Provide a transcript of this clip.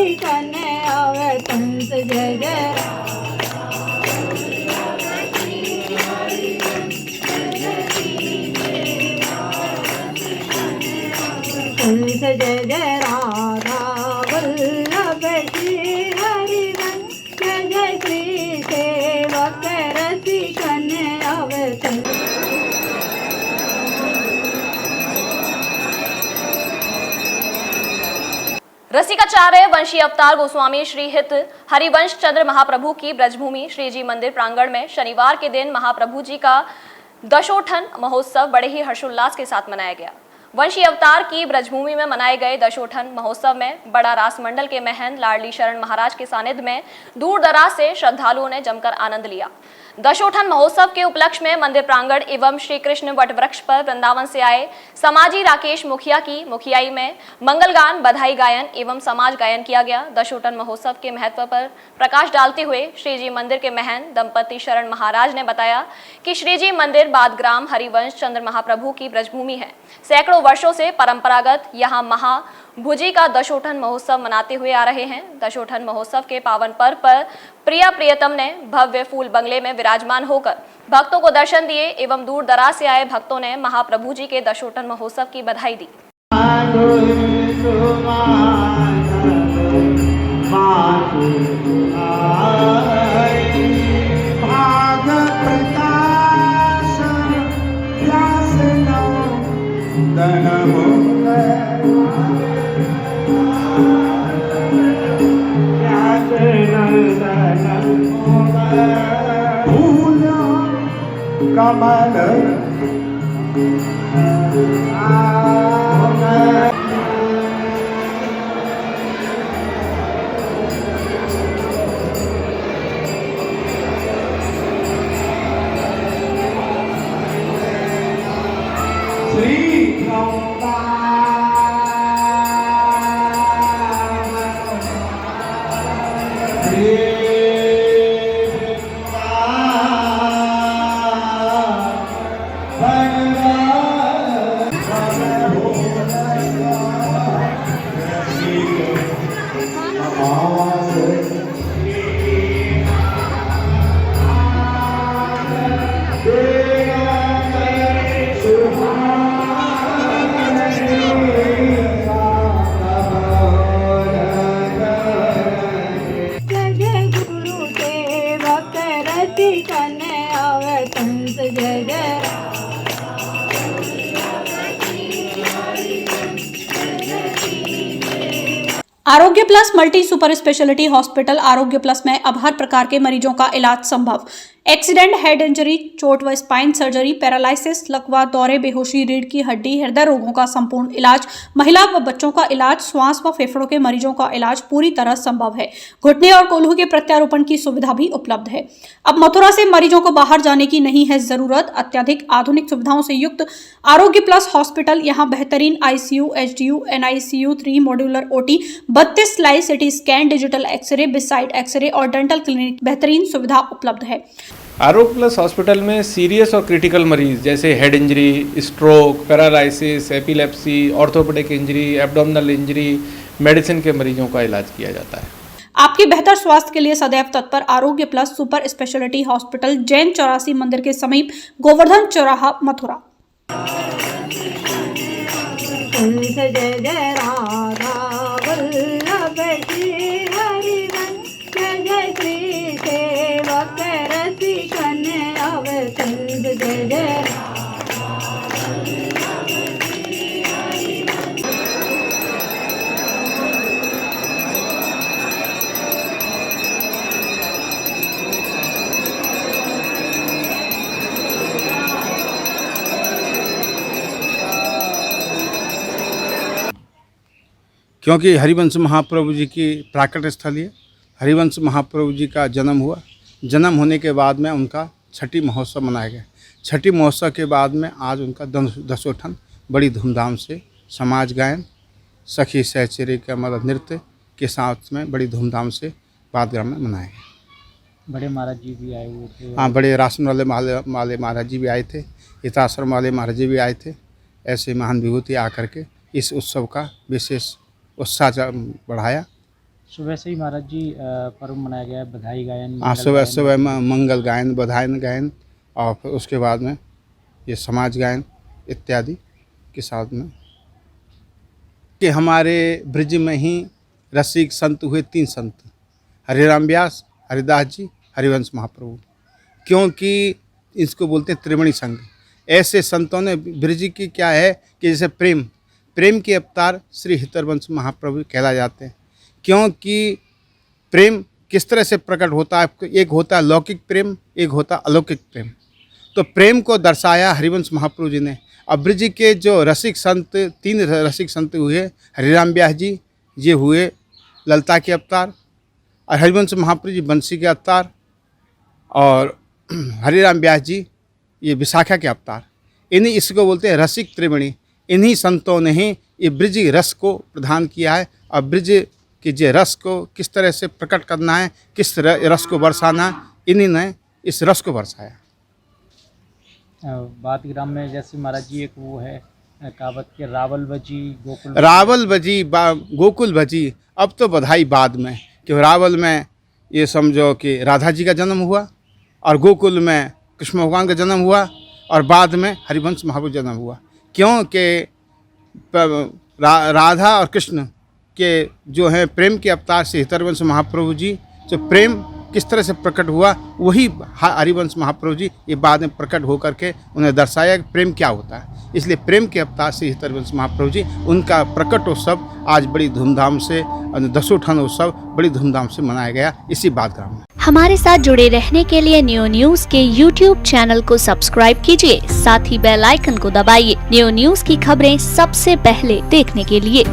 रति कने आवे कंस जय जय कंस जय जय राधा वल्लभ श्री हरिवंश जय जय श्री सेवक रति कने आवे कंस। रसिकाचार्य वंशी अवतार गोस्वामी श्री हित हरिवंश चंद्र महाप्रभु की ब्रजभूमि श्रीजी मंदिर प्रांगण में शनिवार के दिन महाप्रभु जी का दशोठन महोत्सव बड़े ही हर्षोल्लास के साथ मनाया गया। वंशी अवतार की ब्रजभूमि में मनाए गए दशोठन महोत्सव में बड़ा रास मंडल के महंत लाडली शरण महाराज के सानिध्य में दूर दराज से श्रद्धालुओं ने जमकर आनंद लिया। दशोठन महोत्सव के उपलक्ष्य में मंदिर प्रांगण एवं श्री कृष्ण वट वृक्ष पर वृंदावन से आए समाजी राकेश मुखिया की मुखियाई में मंगल गान, बधाई गायन एवं समाज गायन किया गया। दशोठन महोत्सव के महत्व पर प्रकाश डालते हुए श्रीजी मंदिर के महंत दंपति शरण महाराज ने बताया कि श्रीजी मंदिर बादग्राम हरिवंश चंद्र महाप्रभु की ब्रजभूमि है। सैकड़ों वर्षों से परंपरागत यहाँ महाभुजी का दशोठन महोत्सव मनाते हुए आ रहे हैं। दशोठन महोत्सव के पावन पर्व पर प्रिया प्रियतम ने भव्य फूल बंगले में विराजमान होकर भक्तों को दर्शन दिए एवं दूर दराज से आए भक्तों ने महाप्रभु जी के दशोठन महोत्सव की बधाई दी। कमल आरोग्य plus multi super speciality hospital आरोग्य प्लस में अब हर प्रकार के मरीजों का इलाज संभव। एक्सीडेंट, हेड इंजरी, चोट व स्पाइन सर्जरी, पैरालिसिस, लकवा, दौरे, बेहोशी, रीढ़ की हड्डी, हृदय रोगों का संपूर्ण इलाज, महिला व बच्चों का इलाज, श्वास व फेफड़ों के मरीजों का इलाज पूरी तरह संभव है। घुटने और कोल्हू के प्रत्यारोपण की सुविधा भी उपलब्ध है। अब मथुरा से मरीजों को बाहर जाने की नहीं है जरूरत। अत्याधिक आधुनिक सुविधाओं से युक्त आरोग्य प्लस हॉस्पिटल यहाँ बेहतरीन ICU, HDU, NICU, 3 modular OT, 32 slice CT scan, digital X ray, bedside X ray और डेंटल क्लिनिक बेहतरीन सुविधा उपलब्ध है। आरोग्य प्लस हॉस्पिटल में सीरियस और क्रिटिकल मरीज जैसे head injury, stroke, paralysis, epilepsy, orthopaedic injury, abdominal injury, medicine के मरीजों का इलाज किया जाता है। आपके बेहतर स्वास्थ्य के लिए सदैव तत्पर आरोग्य plus super speciality hospital, Jain 84 मंदिर के समीप, गोवर्धन चौराहा, मथुरा। जय जय राधा वल्लभ श्री हरिवंश जय जय श्री सेवक रति कने आवे कंस जय जय। क्योंकि हरिवंश महाप्रभु जी की प्राकट स्थल है। हरिवंश महाप्रभु जी का जन्म हुआ। जन्म होने के बाद में उनका छठी महोत्सव मनाया गया। छठी महोत्सव के बाद में आज उनका दशोठन बड़ी धूमधाम से समाज गायन, सखी सहचरी का मतलब नृत्य के साथ में बड़ी धूमधाम से बादग्राम में मनाया गया। बड़े महाराज जी भी आए हुए थे। हाँ, बड़े राशन वाले माले महाराज जी भी आए थे, हिताश्रम वाले महाराज जी भी आए थे। ऐसे महान विभूति आकर के इस उत्सव का विशेष उत्साह बढ़ाया सुबह से ही महाराज जी पर्व मनाया गया है, बधाई गायन, आज मंगल सुबह गायन, सुबह मंगल गायन, बधाई गायन और फिर उसके बाद में ये समाज गायन इत्यादि के साथ में कि हमारे ब्रज में ही रसिक संत हुए 3 संत, हरिराम व्यास, हरिदास जी, हरिवंश महाप्रभु, क्योंकि इसको बोलते हैं त्रिवेणी संघ। ऐसे संतों ने ब्रज की क्या है कि जैसे प्रेम के अवतार श्री हितरवंश महाप्रभु कहला जाते हैं, क्योंकि प्रेम किस तरह से प्रकट होता है, एक होता है लौकिक प्रेम, एक होता है अलौकिक प्रेम। तो प्रेम को दर्शाया हरिवंश महाप्रभु जी ने। अब ब्रज के जो रसिक संत 3 रसिक संत हुए, हरिराम व्यास जी ये हुए ललता के अवतार, और हरिवंश महाप्रभु जी बंसी के अवतार, और हरिराम व्यास जी ये विशाखा के अवतार। इन्हीं इसको बोलते हैं रसिक त्रिवेणी। इन्हीं संतों ने ही ये ब्रज रस को प्रदान किया है। और ब्रज के जे रस को किस तरह से प्रकट करना है, किस तरह रस को बरसाना है, इन्हीं ने इस रस को बरसाया। बात ग्राम में जैसे महाराज जी एक वो है कहावत के रावल बजी गोकुल भजी। अब तो बधाई बाद में, कि रावल में ये समझो कि राधा जी का जन्म हुआ, और गोकुल में कृष्ण भगवान का जन्म हुआ, और बाद में हरिवंश महाप्रभु जन्म हुआ। क्योंकि राधा और कृष्ण के जो हैं प्रेम के अवतार से हितरवंश महाप्रभु जी, जो प्रेम किस तरह से प्रकट हुआ, वही हरिवंश महाप्रभु जी ये बाद में प्रकट होकर के उन्हें दर्शाया कि प्रेम क्या होता है। इसलिए प्रेम के अवतार से हितरवंश महाप्रभु जी, उनका प्रकट उत्सव आज बड़ी धूमधाम से, दशोठन उत्सव बड़ी धूमधाम से मनाया गया इसी बात ग्राम में। हमारे साथ जुड़े रहने के लिए न्यू न्यूज के YouTube चैनल को सब्सक्राइब कीजिए, साथ ही बेल आइकन को दबाइए न्यू न्यूज की खबरें सबसे पहले देखने के लिए।